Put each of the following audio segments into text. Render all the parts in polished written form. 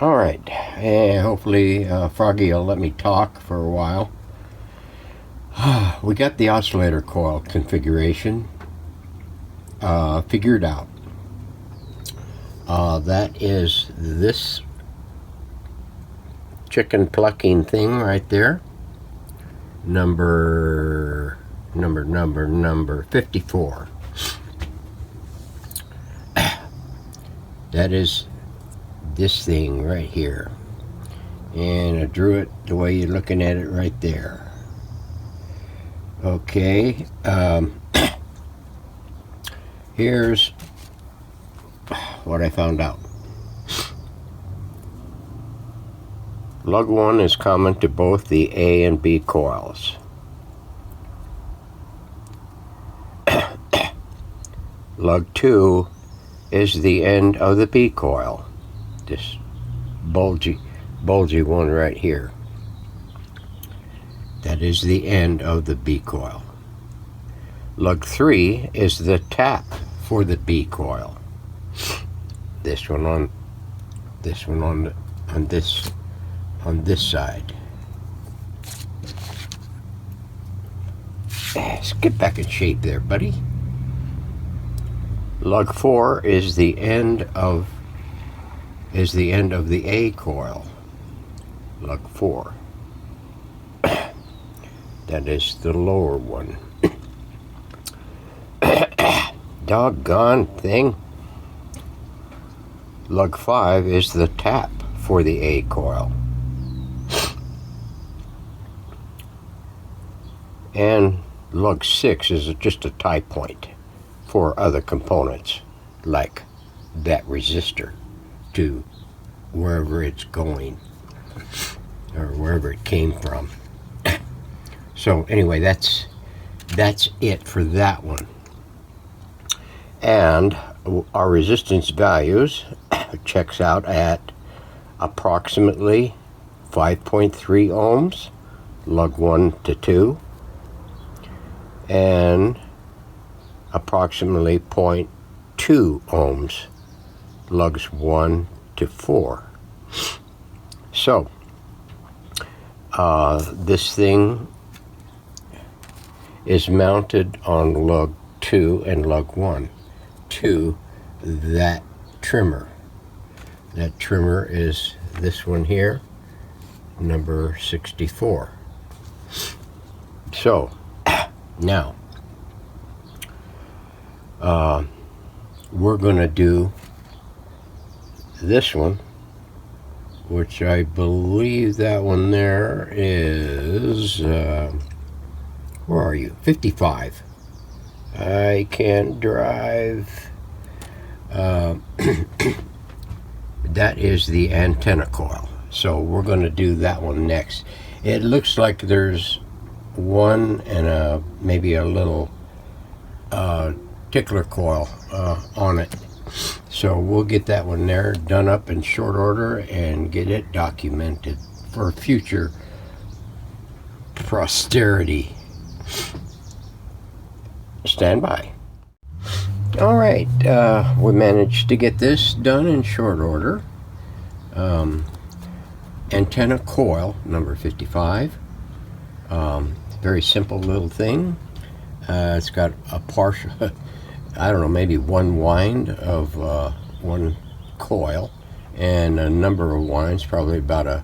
Alright, and hopefully Froggy will let me talk for a while. We got the oscillator coil configuration figured out. That is this chicken plucking thing right there. Number 54. That is this thing right here, and I drew it the way you're looking at it right there. Okay, here's what I found out. Lug 1 is common to both the A and B coils. Lug 2 is the end of the B coil. This bulgy one right here. That is the end of the B coil. Lug 3 is the tap for the B coil. This one on this side. Let's get back in shape there, buddy. Lug 4 is the end of the A coil. Lug 4. That is the lower one. Doggone thing. Lug 5 is the tap for the A coil. And lug 6 is just a tie point for other components, like that resistor to wherever it's going or wherever it came from. So anyway, that's it for that one. And our resistance values checks out at approximately 5.3 ohms, lug 1 to 2, and approximately 0.2 ohms, lugs 1 to 4. So this thing is mounted on lug 2 and lug 1 to that trimmer. That trimmer is this one here, number 64. So now we're going to do this one, which I believe that one there is, where are you? 55. I can't drive. That is the antenna coil. So we're going to do that one next. It looks like there's one and maybe a little tickler coil on it. So we'll get that one there done up in short order and get it documented for future posterity. Stand by. All right, we managed to get this done in short order. Antenna coil number 55. Very simple little thing. It's got a partial, I don't know, maybe one wind of one coil, and a number of winds, probably about a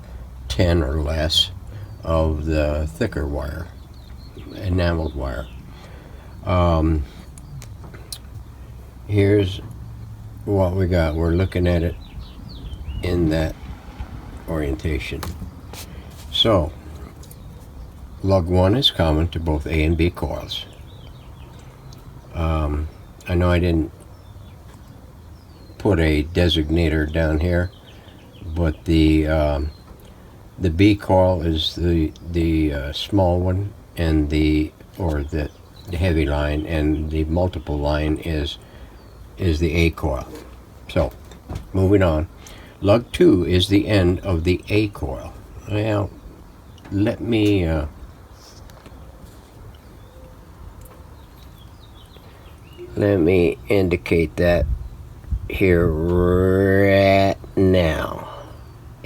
10 or less of the thicker wire, enameled wire. Here's what we got. We're looking at it in that orientation. So lug 1 is common to both A and B coils. I know I didn't put a designator down here, but the B coil is the small one, and the heavy line, and the multiple line is the A coil. So moving on, lug 2 is the end of the A coil. Well, let me indicate that here right now.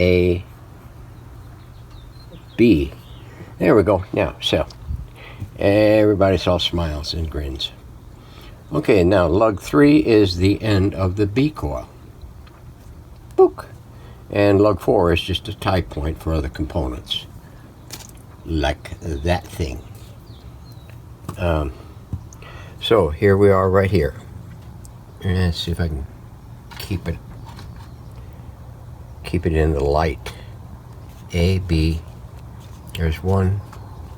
A, B. There we go. Now, so everybody's all smiles and grins. Okay, now lug 3 is the end of the B coil. Book. And lug 4 is just a tie point for other components, like that thing. So here we are right here. Let's see if I can keep it in the light. A, B. There's 1,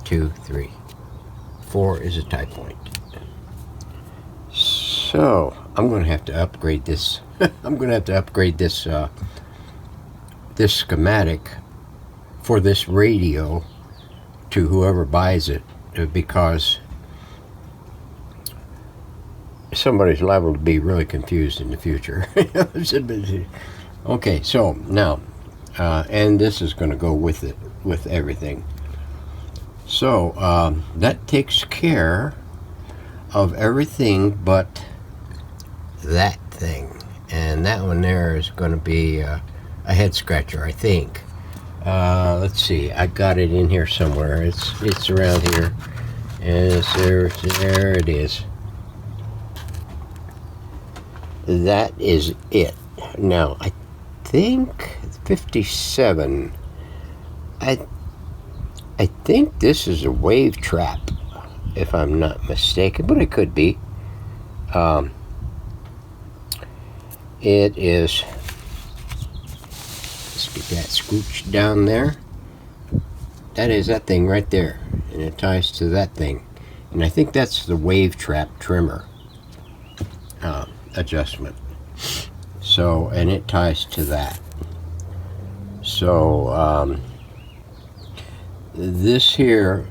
2, 3. 4 is a tie point. So I'm going to have to upgrade this. I'm going to have to upgrade this this schematic for this radio to whoever buys it, because somebody's liable to be really confused in the future. Okay, so now, and this is going to go with it, with everything. So that takes care of everything but that thing, and that one there is going to be a head scratcher, I think. Let's see, I got it in here somewhere. It's around here. And there it is. That is it. Now I think 57. I think this is a wave trap, if I'm not mistaken, but it could be. It is. Let's get that scooched down there. That is that thing right there, and it ties to that thing, and I think that's the wave trap trimmer adjustment. So, and it ties to that. So this here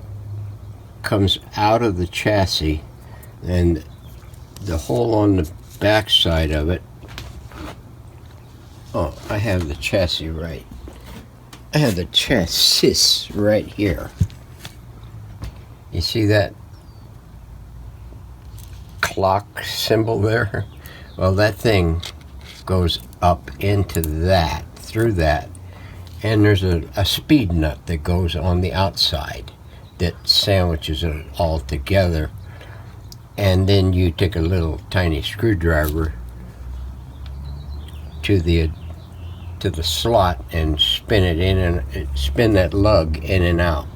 comes out of the chassis, and the hole on the back side of it. Oh, I have the chassis right. I have the chassis right here. You see that clock symbol there? Well, that thing goes up into that, through that, and there's a speed nut that goes on the outside that sandwiches it all together, and then you take a little tiny screwdriver to the slot and spin it in, and spin that lug in and out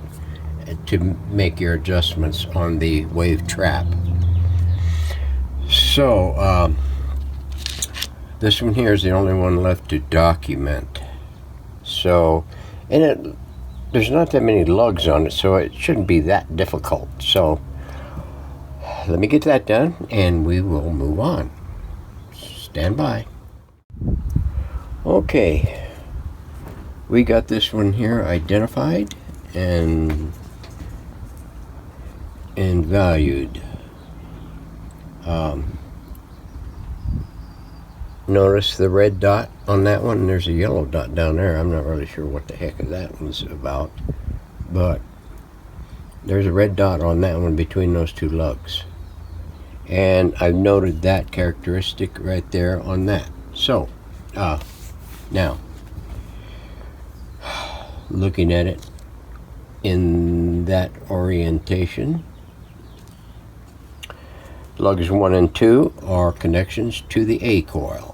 to make your adjustments on the wave trap. So this one here is the only one left to document. So, and there's not that many lugs on it, so it shouldn't be that difficult. So let me get that done and we will move on. Stand by. Okay, we got this one here identified and valued. Notice the red dot on that one, and there's a yellow dot down there. I'm not really sure what the heck that one's about, but there's a red dot on that one between those two lugs, and I've noted that characteristic right there on that. So now looking at it in that orientation, lugs 1 and 2 are connections to the A coil.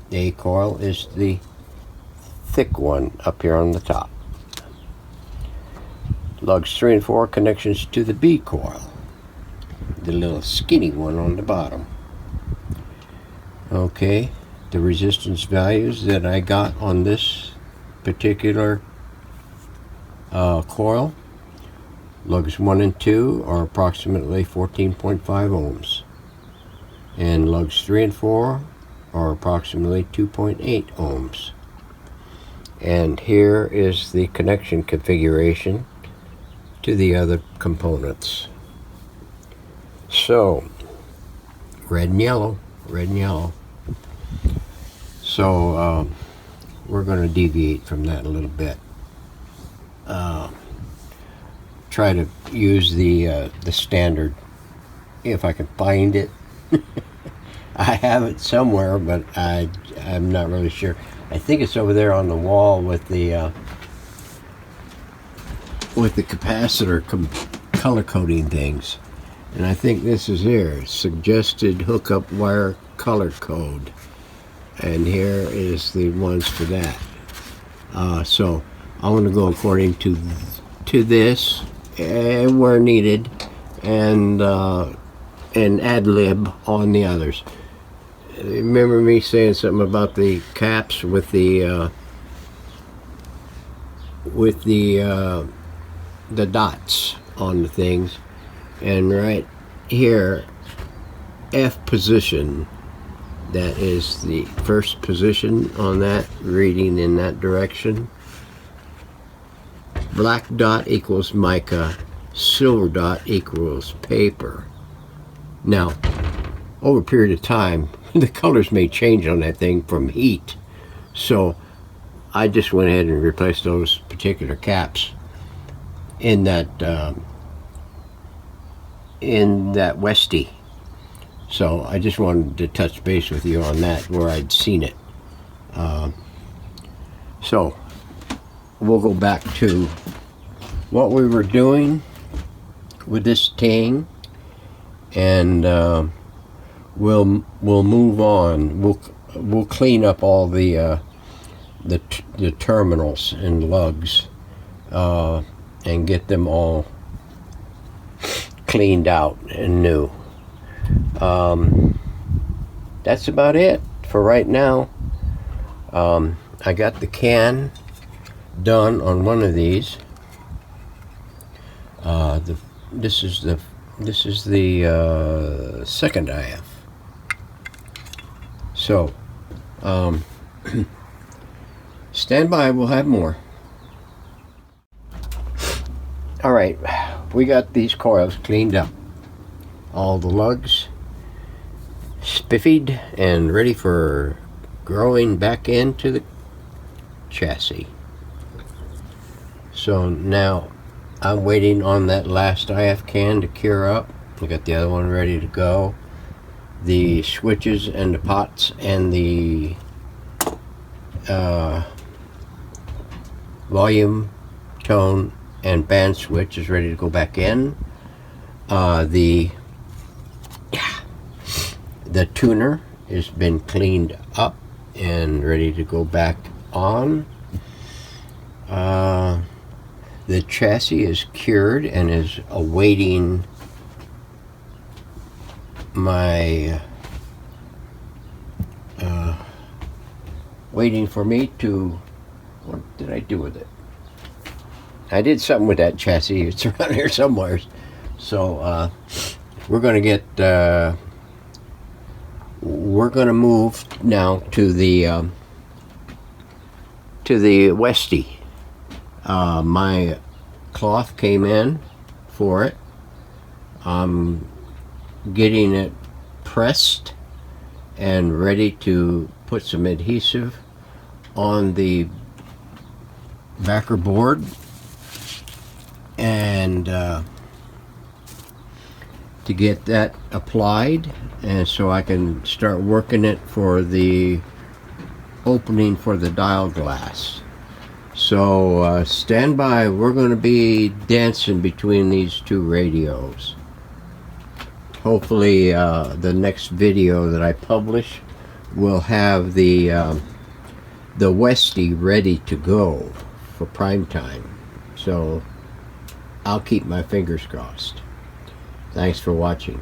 The A coil is the thick one up here on the top. Lugs 3 and 4 are connections to the B coil, the little skinny one on the bottom. Okay, the resistance values that I got on this particular coil, lugs 1 and 2 are approximately 14.5 ohms, and lugs 3 and 4 are approximately 2.8 ohms. And here is the connection configuration to the other components. So red and yellow, red and yellow. So we're going to deviate from that a little bit. Try to use the standard, if I can find it. I have it somewhere, but I'm not really sure. I think it's over there on the wall with the capacitor color coding things. And I think this is here, suggested hookup wire color code. And here is the ones for that. So I'm going to go according to this, where needed, and ad lib on the others. Remember me saying something about the caps with the dots on the things, and right here, F position, that is the first position on that, reading in that direction. Black dot equals mica, silver dot equals paper. Now, over a period of time, the colors may change on that thing from heat, so I just went ahead and replaced those particular caps in that Westie. So I just wanted to touch base with you on that, where I'd seen it. So we'll go back to what we were doing with this thing, and we'll move on. We'll clean up all the terminals and lugs and get them all cleaned out and new. That's about it for right now. I got the can done on one of these. This is the second IF. So stand by, we'll have more. All right, we got these coils cleaned up, all the lugs spiffied and ready for growing back into the chassis. So now I'm waiting on that last IF can to cure up. I got the other one ready to go. The switches and the pots and the volume, tone, and band switch is ready to go back in. The tuner has been cleaned up and ready to go back on. The chassis is cured and is awaiting my waiting for me to, what did I do with it? I did something with that chassis. It's around here somewhere. So we're going to get we're going to move now to the Westie. My cloth came in for it. I'm getting it pressed and ready to put some adhesive on the backer board, and to get that applied, and so I can start working it for the opening for the dial glass. So stand by, we're going to be dancing between these two radios. Hopefully the next video that I publish will have the Westie ready to go for prime time. So I'll keep my fingers crossed. Thanks for watching.